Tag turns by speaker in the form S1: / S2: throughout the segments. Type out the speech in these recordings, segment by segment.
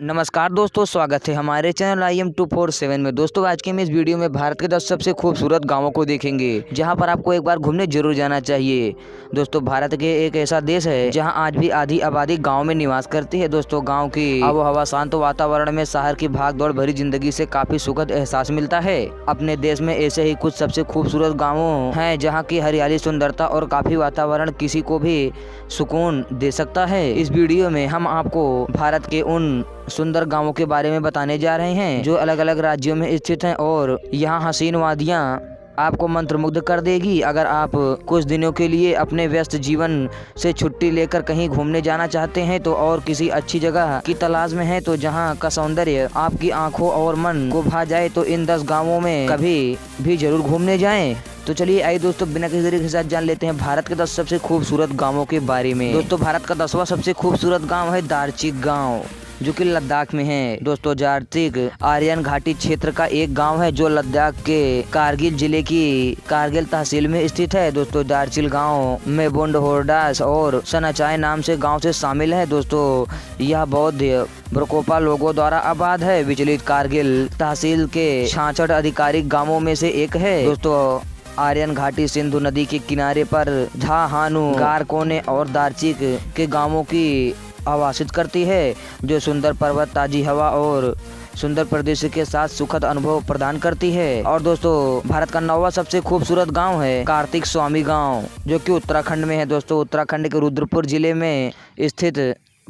S1: नमस्कार दोस्तों, स्वागत है हमारे चैनल IM247 में। दोस्तों आज के हम इस वीडियो में भारत के 10 सबसे खूबसूरत गांवों को देखेंगे जहां पर आपको एक बार घूमने जरूर जाना चाहिए। दोस्तों भारत के एक ऐसा देश है जहां आज भी आधी आबादी गांव में निवास करती है। दोस्तों गांव की आबो हवा, शांत वातावरण में शहर की भाग दौड़ भरी जिंदगी से काफी सुखद एहसास मिलता है। अपने देश में ऐसे ही कुछ सबसे खूबसूरत गाँव है जहाँ की हरियाली, सुंदरता और काफी वातावरण किसी को भी सुकून दे सकता है। इस वीडियो में हम आपको भारत के उन सुंदर गांवों के बारे में बताने जा रहे हैं जो अलग अलग राज्यों में स्थित हैं और यहाँ हसीन वादियाँ आपको मंत्रमुग्ध कर देगी। अगर आप कुछ दिनों के लिए अपने व्यस्त जीवन से छुट्टी लेकर कहीं घूमने जाना चाहते हैं तो और किसी अच्छी जगह की तलाश में हैं तो जहां का सौंदर्य आपकी आंखों और मन को भा जाए तो इन 10 गांवों में कभी भी जरूर घूमने जाएं। तो चलिए आइए दोस्तों बिना किसी देरी के साथ जान लेते हैं भारत के 10 सबसे खूबसूरत गाँवों के बारे में। दोस्तों भारत का 10वां सबसे खूबसूरत गाँव है दार्चिक गाँव, जो कि लद्दाख में है। दोस्तों दार्चिक आर्यन घाटी क्षेत्र का एक गांव है जो लद्दाख के कारगिल जिले की कारगिल तहसील में स्थित है। दोस्तों दार्चिल गांव में बुंड होरडास और सनाचाई नाम से गांव से शामिल है। दोस्तों यह बौद्ध ब्रकोपा लोगों द्वारा आबाद है। विचलित कारगिल तहसील के 66 आधिकारिक गाँवों में से एक है। दोस्तों आर्यन घाटी सिंधु नदी के किनारे पर झाहानु, गारकोने और दार्चिक के गांवों की आवासित करती है, जो सुंदर पर्वत, ताजी हवा और सुंदर प्रदेश के साथ सुखद अनुभव प्रदान करती है। और दोस्तों भारत का 9वां सबसे खूबसूरत गांव है कार्तिक स्वामी गांव, जो कि उत्तराखंड में है। दोस्तों उत्तराखंड के रुद्रपुर जिले में स्थित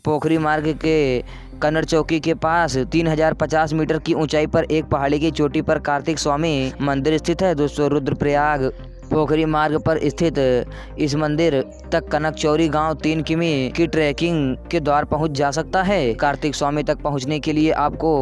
S1: पोखरी मार्ग के कन्नड़ चौकी के पास 3050 मीटर की ऊंचाई पर एक पहाड़ी की चोटी पर कार्तिक स्वामी मंदिर स्थित है। दोस्तों रुद्रप्रयाग पोखरी मार्ग पर स्थित इस मंदिर तक कनकचौरी गांव 3 किमी की ट्रैकिंग के द्वारा पहुंच जा सकता है। कार्तिक स्वामी तक पहुंचने के लिए आपको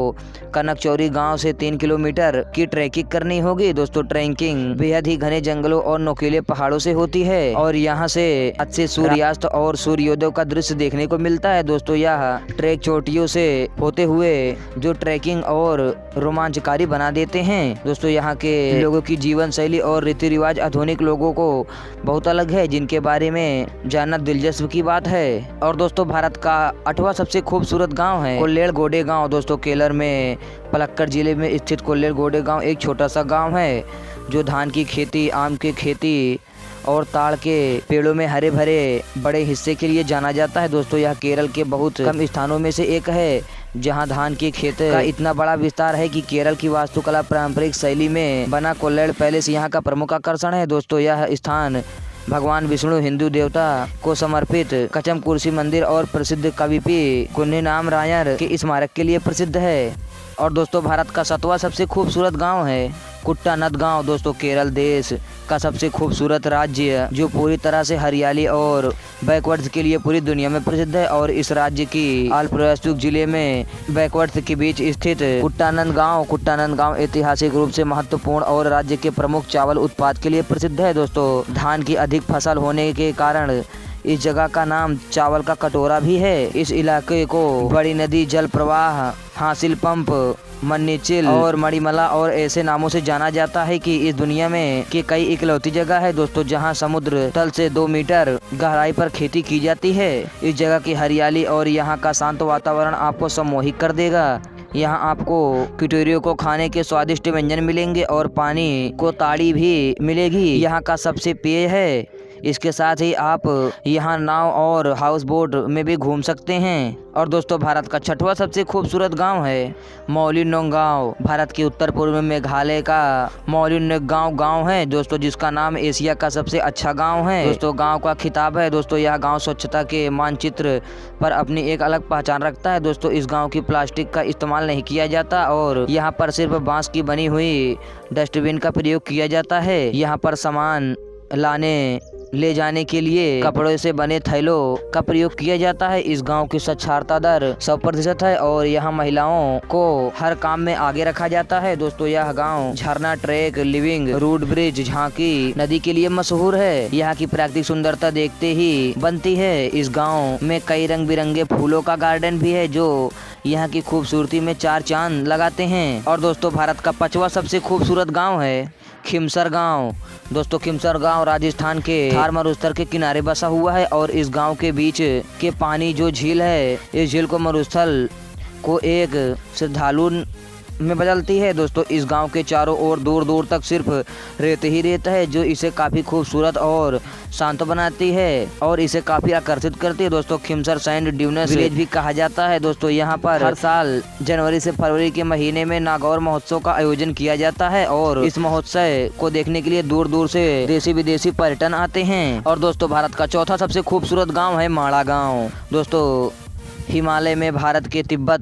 S1: कनकचौरी गांव से 3 किलोमीटर की ट्रैकिंग करनी होगी। दोस्तों ट्रैकिंग बेहद ही घने जंगलों और नोकीले पहाड़ों से होती है और यहां से अच्छे सूर्यास्त और सूर्योदय का दृश्य देखने को मिलता है। दोस्तों यह ट्रैक चोटियों से होते हुए जो ट्रैकिंग और रोमांचकारी बना देते हैं। दोस्तों यहाँ के लोगों की जीवन शैली और रीति रिवाज आधुनिक लोगों को बहुत अलग है, जिनके बारे में जानना दिलचस्प की बात है। और दोस्तों भारत का 8वां सबसे खूबसूरत गांव है कोल्लेर गोडे गांव। दोस्तों केरल में पलक्कड़ जिले में स्थित कोल्लेर गोडे गांव एक छोटा सा गांव है जो धान की खेती, आम की खेती और ताड़ के पेड़ों में हरे भरे बड़े हिस्से के लिए जाना जाता है। दोस्तों यह केरल के बहुत कम स्थानों में से एक है जहां धान की खेत का इतना बड़ा विस्तार है कि केरल की वास्तुकला पारंपरिक शैली में बना कोल्लेर पैलेस यहाँ का प्रमुख आकर्षण है। दोस्तों यह स्थान भगवान विष्णु, हिंदू देवता को समर्पित कचम कुर्सी मंदिर और प्रसिद्ध कविपी कुन्नीनाम रायर के स्मारक के लिए प्रसिद्ध है। और दोस्तों भारत का 7वां सबसे खूबसूरत गांव है कुट्टानद गांव। दोस्तों केरल देश का सबसे खूबसूरत राज्य जो पूरी तरह से हरियाली और बैकवर्ड्स के लिए पूरी दुनिया में प्रसिद्ध है और इस राज्य की अलीपुरदुआर जिले में बैकवर्ड्स के बीच स्थित कुट्टानंद गांव ऐतिहासिक रूप से महत्वपूर्ण और राज्य के प्रमुख चावल उत्पाद के लिए प्रसिद्ध है। दोस्तों धान की अधिक फसल होने के कारण इस जगह का नाम चावल का कटोरा भी है। इस इलाके को बड़ी नदी, जल प्रवाह, हासिल पंप, मन्नीचिल और मणिमला और ऐसे नामों से जाना जाता है कि इस दुनिया में की कई इकलौती जगह है दोस्तों जहां समुद्र तल से 2 मीटर गहराई पर खेती की जाती है। इस जगह की हरियाली और यहाँ का शांत वातावरण आपको सम्मोहित कर देगा। यहाँ आपको किटोरियों को खाने के स्वादिष्ट व्यंजन मिलेंगे और पानी को ताड़ी भी मिलेगी, यहाँ का सबसे पेय है। इसके साथ ही आप यहाँ नाव और हाउस बोट में भी घूम सकते हैं। और दोस्तों भारत का 6वां सबसे खूबसूरत गांव है मौलिनोंग गांव। भारत के उत्तर पूर्व में मेघालय का मौलिनोंग गांव है दोस्तों, जिसका नाम एशिया का सबसे अच्छा गांव है। दोस्तों गांव का खिताब है। दोस्तों यह गांव स्वच्छता के मानचित्र पर अपनी एक अलग पहचान रखता है। दोस्तों इस गांव की प्लास्टिक का इस्तेमाल नहीं किया जाता और यहाँ पर सिर्फ बांस की बनी हुई डस्टबिन का प्रयोग किया जाता है। यहाँ पर सामान ले जाने के लिए कपड़ों से बने थैलों का प्रयोग किया जाता है। इस गांव की साक्षरता दर 100% है और यहाँ महिलाओं को हर काम में आगे रखा जाता है। दोस्तों यह गांव झरना, ट्रैक, लिविंग रूट ब्रिज, झांकी नदी के लिए मशहूर है। यहाँ की प्राकृतिक सुंदरता देखते ही बनती है। इस गांव में कई रंग बिरंगे फूलों का गार्डन भी है जो यहाँ की खूबसूरती में 4 चांद लगाते हैं। और दोस्तों भारत का 5वां सबसे खूबसूरत गाँव है खिमसर गांव। दोस्तों खिमसर गांव राजस्थान के थार मरुस्थल के किनारे बसा हुआ है और इस गांव के बीच के पानी जो झील है, इस झील को मरुस्थल को एक श्रद्धालु में बदलती है। दोस्तों इस गांव के चारों ओर दूर दूर तक सिर्फ रेत ही रेत है, जो इसे काफ़ी खूबसूरत और शांत बनाती है और इसे काफ़ी आकर्षित करती है। दोस्तों खिमसर सैंड ड्यूनस विलेज भी कहा जाता है। दोस्तों यहाँ पर हर साल जनवरी से फरवरी के महीने में नागौर महोत्सव का आयोजन किया जाता है और इस महोत्सव को देखने के लिए दूर दूर से देशी विदेशी पर्यटन आते हैं। और दोस्तों भारत का चौथा सबसे खूबसूरत गाँव है माड़ा गाँव। दोस्तों हिमालय में भारत के तिब्बत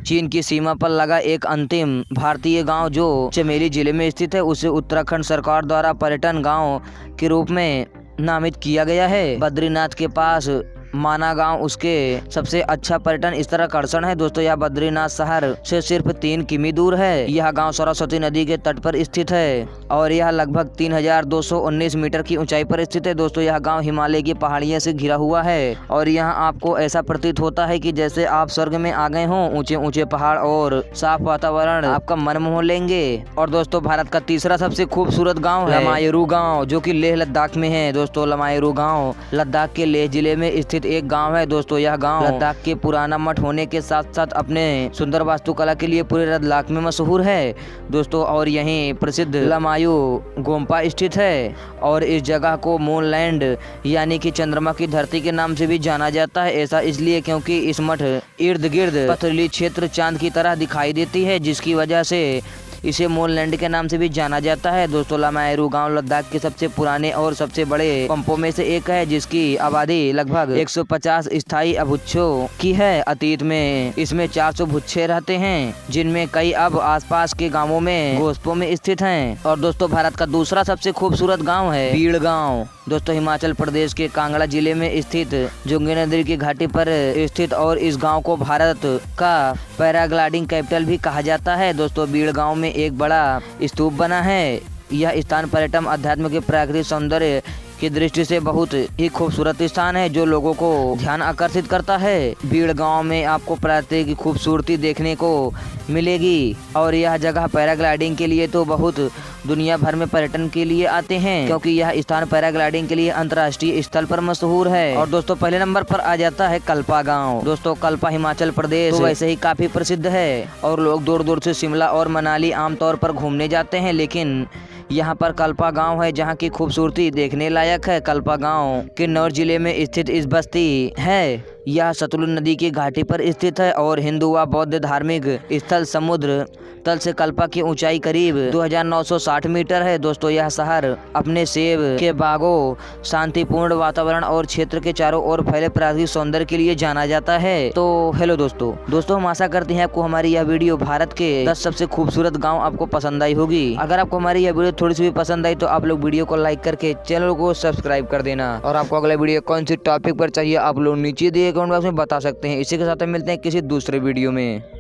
S1: चीन की सीमा पर लगा एक अंतिम भारतीय गांव जो चमेली जिले में स्थित है, उसे उत्तराखंड सरकार द्वारा पर्यटन गांव के रूप में नामित किया गया है। बद्रीनाथ के पास माना गांव उसके सबसे अच्छा पर्यटन स्थल आकर्षण है। दोस्तों यह बद्रीनाथ शहर से सिर्फ 3 किमी दूर है। यह गांव सरस्वती नदी के तट पर स्थित है और यह लगभग 3219 मीटर की ऊंचाई पर स्थित है। दोस्तों यह गांव हिमालय की पहाड़ियों से घिरा हुआ है और यहाँ आपको ऐसा प्रतीत होता है कि जैसे आप स्वर्ग में आ गए हों। ऊंचे ऊंचे पहाड़ और साफ वातावरण आपका मन मोह लेंगे। और दोस्तों भारत का तीसरा सबसे खूबसूरत गाँव है लमायरू गाँव, जो की लेह लद्दाख में है। दोस्तों लमायरू गाँव लद्दाख के लेह जिले में स्थित एक गांव है। दोस्तों यह गांव लद्दाख के पुराना मठ होने के साथ साथ अपने सुंदर वास्तुकला के लिए पूरे लद्दाख में मशहूर है। दोस्तों और यहीं प्रसिद्ध लमायू गोम्पा स्थित है और इस जगह को मूनलैंड यानी कि चंद्रमा की धरती के नाम से भी जाना जाता है। ऐसा इसलिए क्योंकि इस मठ इर्द गिर्द पथरीली क्षेत्र चांद की तरह दिखाई देती है, जिसकी वजह से इसे मूनलैंड के नाम से भी जाना जाता है। दोस्तों लमायरू गांव लद्दाख के सबसे पुराने और सबसे बड़े पंपों में से एक है, जिसकी आबादी लगभग 150 स्थायी अभुच्छों की है। अतीत में इसमें 400 भुच्छे रहते हैं, जिनमें कई अब आसपास के गांवों में घोषपों में स्थित हैं। और दोस्तों भारत का दूसरा सबसे खूबसूरत गाँव है बीड़ गाँव। दोस्तों हिमाचल प्रदेश के कांगड़ा जिले में स्थित जुंगी नदी की घाटी पर स्थित और इस गांव को भारत का पैराग्लाइडिंग कैपिटल भी कहा जाता है। दोस्तों बीड़ गांव में एक बड़ा स्तूप बना है। यह स्थान पर्यटन अध्यात्म के प्राकृतिक सौंदर्य की दृष्टि से बहुत ही खूबसूरत स्थान है, जो लोगों को ध्यान आकर्षित करता है। बीड़ गांव में आपको प्रकृति की खूबसूरती देखने को मिलेगी और यह जगह पैराग्लाइडिंग के लिए तो बहुत दुनिया भर में पर्यटन के लिए आते हैं, क्योंकि यह स्थान पैराग्लाइडिंग के लिए अंतर्राष्ट्रीय स्थल पर मशहूर है। और दोस्तों पहले नंबर पर आ जाता है कल्पा गाँव। दोस्तों कल्पा हिमाचल प्रदेश तो वैसे ही काफी प्रसिद्ध है और लोग दूर दूर से शिमला और मनाली आमतौर पर घूमने जाते हैं, लेकिन यहाँ पर कल्पा गांव है जहाँ की खूबसूरती देखने लायक है। कल्पा गांव किन्नौर जिले में स्थित इस बस्ती है। यह सतलुज नदी की घाटी पर स्थित है और हिंदू व बौद्ध धार्मिक स्थल समुद्र तल से कल्पा की ऊंचाई करीब 2960 मीटर है। दोस्तों यह शहर अपने सेब के बागों, शांतिपूर्ण वातावरण और क्षेत्र के चारों ओर फैले प्राकृतिक सौंदर्य के लिए जाना जाता है। तो हेलो दोस्तों हम आशा करते हैं आपको हमारी यह वीडियो भारत के 10 सबसे खूबसूरत गाँव आपको पसंद आई होगी। अगर आपको हमारी यह वीडियो थोड़ी सी भी पसंद आई तो आप लोग वीडियो को लाइक करके चैनल को सब्सक्राइब कर देना। और आपको अगला वीडियो कौन सी टॉपिक पर चाहिए आप लोग नीचे दिए कमेंट बॉक्स में बता सकते हैं। इसी के साथ मिलते हैं किसी दूसरे वीडियो में।